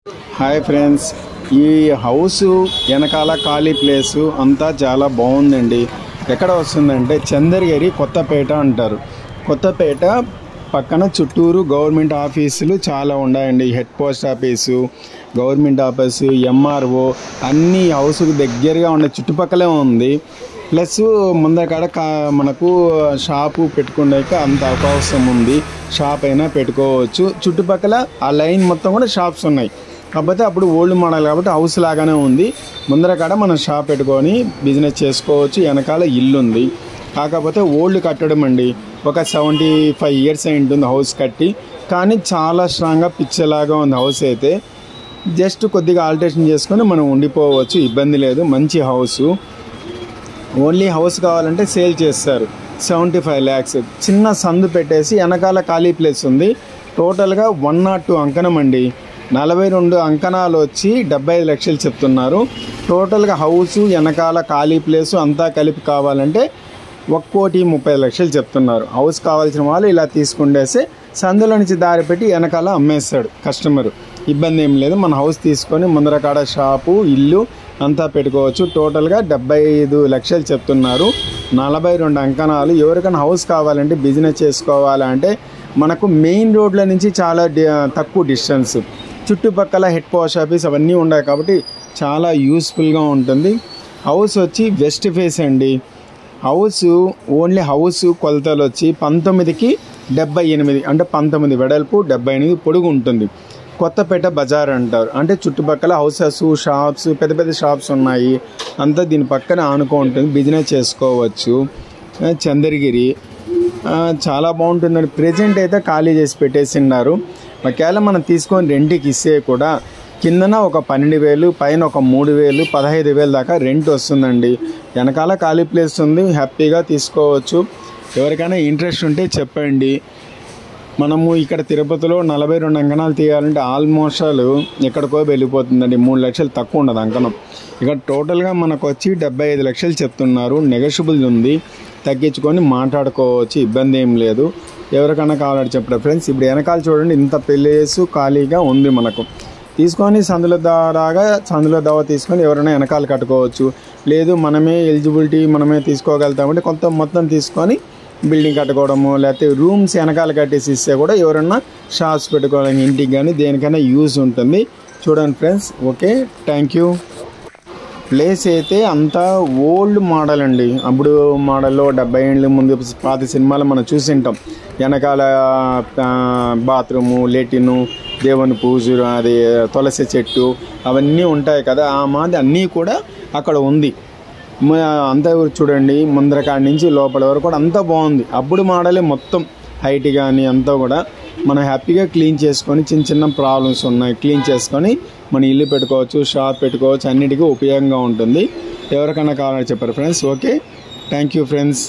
Hi friends, ఈ house వెనకాల ఖాళీ ప్లేసు అంతా చాలా బాగుందండి. ఎక్కడ వస్తుందంటే చంద్రగిరి కొత్తపేట అంటారు. కొత్తపేట పక్కన చుట్టూరు గవర్నమెంట్ ఆఫీసులు చాలా ఉన్నాయండి. Head post office, government office, MRO అన్నీ హౌస్కు దగ్గరగా ఉండే చుట్టుపక్కలే ఉంది. ప్లస్ ముందర మనకు షాపు పెట్టుకునేక అంత అవకాశం ఉంది. షాప్ అయినా పెట్టుకోవచ్చు. చుట్టుపక్కల ఆ లైన్ మొత్తం కూడా షాప్స్ ఉన్నాయి. కాకపోతే అప్పుడు ఓల్డ్ మోడల్ కాబట్టి హౌస్ లాగానే ఉంది. ముందర కాడ మనం షాప్ పెట్టుకొని బిజినెస్ చేసుకోవచ్చు. వెనకాల ఇల్లు ఉంది. కాకపోతే ఓల్డ్ కట్టడం అండి. ఒక 75 years అయి ఉంటుంది హౌస్ కట్టి. కానీ చాలా స్ట్రాంగ్గా పిచ్చలాగా ఉంది హౌస్ అయితే. జస్ట్ కొద్దిగా ఆల్టరేషన్ చేసుకొని మనం ఉండిపోవచ్చు, ఇబ్బంది లేదు. మంచి హౌసు. ఓన్లీ హౌస్ కావాలంటే సేల్ చేస్తారు. 75 lakhs. చిన్న సందు పెట్టేసి వెనకాల ఖాళీ ప్లేస్ ఉంది. టోటల్గా 102 అంకణం అండి. 42 అంకణాలు వచ్చి 75 లక్షలు చెప్తున్నారు. టోటల్గా హౌసు వెనకాల ఖాళీ ప్లేసు అంతా కలిపి కావాలంటే 1,30,00,000 చెప్తున్నారు. హౌస్ కావాల్సిన వాళ్ళు ఇలా తీసుకుండేసి సందులో నుంచి దారి పెట్టి వెనకాల అమ్మేస్తాడు కస్టమరు. ఇబ్బంది ఏం లేదు. మన హౌస్ తీసుకొని ముందర కాడ షాపు, ఇల్లు అంతా పెట్టుకోవచ్చు. టోటల్గా 75 లక్షలు చెప్తున్నారు. 42 అంకణాలు. ఎవరికైనా హౌస్ కావాలంటే బిజినెస్ చేసుకోవాలంటే మనకు మెయిన్ రోడ్ల నుంచి చాలా తక్కువ డిస్టెన్స్. చుట్టుపక్కల హెడ్ పోస్ట్ ఆఫీస్ అవన్నీ ఉన్నాయి కాబట్టి చాలా యూస్ఫుల్గా ఉంటుంది. హౌస్ వచ్చి వెస్ట్ ఫేస్ అండి. హౌస్ ఓన్లీ హౌస్ కొలతలు వచ్చి 19కి 78, అంటే 19 వెడల్పు 78 పొడుగు ఉంటుంది. కొత్తపేట బజార్ అంటారు. అంటే చుట్టుపక్కల హౌసెస్, షాప్స్, పెద్ద పెద్ద షాప్స్ ఉన్నాయి. అంతా దీని పక్కన ఆనుకో ఉంటుంది. బిజినెస్ చేసుకోవచ్చు. చంద్రగిరి చాలా బాగుంటుందండి. ప్రెజెంట్ అయితే ఖాళీ చేసి పెట్టేసిన్నారు. ఒకవేళ మనం తీసుకొని రెంట్కి ఇస్తే కూడా కిందన ఒక 12,000, పైన ఒక 3,000, 15,000 దాకా రెంట్ వస్తుందండి. వెనకాల ఖాళీ ప్లేస్ ఉంది. హ్యాపీగా తీసుకోవచ్చు. ఎవరికైనా ఇంట్రెస్ట్ ఉంటే చెప్పండి. మనము ఇక్కడ తిరుపతిలో 42 అంకణాలు తీయాలంటే ఆల్మోస్ట్ ఎక్కడికో వెళ్ళిపోతుందండి. 3 లక్షలు తక్కువ ఉండదు అంకణం. ఇక్కడ టోటల్గా మనకు వచ్చి 75 లక్షలు చెప్తున్నారు. నెగోషియబుల్ ఉంది. తగ్గించుకొని మాట్లాడుకోవచ్చు, ఇబ్బంది ఏం లేదు. ఎవరికైనా కావాలంటే చెప్పండి ఫ్రెండ్స్. ఇప్పుడు వెనకాల చూడండి, ఇంత ప్లేసు ఖాళీగా ఉంది. మనకు తీసుకొని సందుల దావా తీసుకొని ఎవరైనా వెనకాల కట్టుకోవచ్చు. లేదు మనమే ఎలిజిబిలిటీ మనమే తీసుకోగలుగుతామంటే మొత్తం తీసుకొని బిల్డింగ్ కట్టుకోవడము, లేకపోతే రూమ్స్ వెనకాల కట్టేసి ఇస్తే కూడా ఎవరన్నా షాప్స్ పెట్టుకోవడానికి ఇంటికి కానీ దేనికైనా యూజ్ ఉంటుంది. చూడండి friends. Okay, thank you. Place అయితే అంతా ఓల్డ్ మోడల్ అండి. అప్పుడు మోడల్లో 70 ఏళ్ళ ముందు పాత సినిమాలు మనం చూసింటాం. వెనకాల బాత్రూము, లెటిను, దేవుని పూజ, అది తులసి చెట్టు అవన్నీ ఉంటాయి కదా. ఆ మాది అన్నీ కూడా అక్కడ ఉంది. అంతా చూడండి, ముందర కాడి నుంచి లోపల వరకు కూడా అంతా బాగుంది. అప్పుడు మోడలే మొత్తం. హైట్ కానీ అంతా కూడా మనం హ్యాపీగా క్లీన్ చేసుకొని, చిన్న ప్రాబ్లమ్స్ ఉన్నాయి క్లీన్ చేసుకొని మన ఇల్లు పెట్టుకోవచ్చు, షాప్ పెట్టుకోవచ్చు. అన్నిటికీ ఉపయోగంగా ఉంటుంది. ఎవరికైనా కావాలని చెప్పారు friends. Okay, thank you friends.